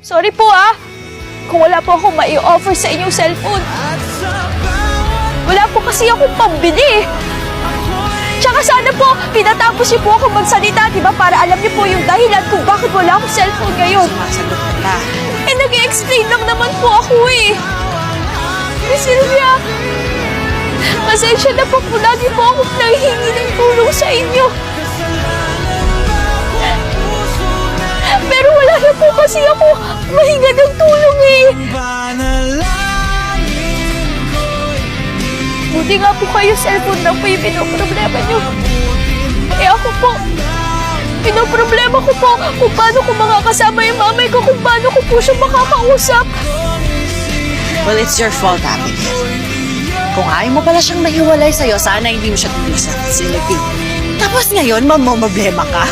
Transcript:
Sorry po kung wala po akong mai-offer sa inyong cellphone. Wala po kasi akong pambili. Tsaka sana po, pinatapos niyo po ako magsalita, di ba? Para alam niyo po yung dahilan kung bakit wala akong cellphone ngayon. Sumasagot ka pa. Nag-i-explain lang naman po ako Miss Sylvia, pasensya na po kung lagi po ako nanghihingi ng tulong sa inyo. Pero wala na po kasi ako mahinga ng tulong Buti nga po kayo, cellphone na po yung pinoproblema niyo. Ako po, pinoproblema ko po kung paano ko makakasama yung mamay ko, kung paano ko po siya makakausap. Well, it's your fault, Abigail. Kung ayaw mo pala siyang mahiwalay sa'yo, sana hindi mo siya tuloy sa facility. Tapos ngayon, mamomroblema ka.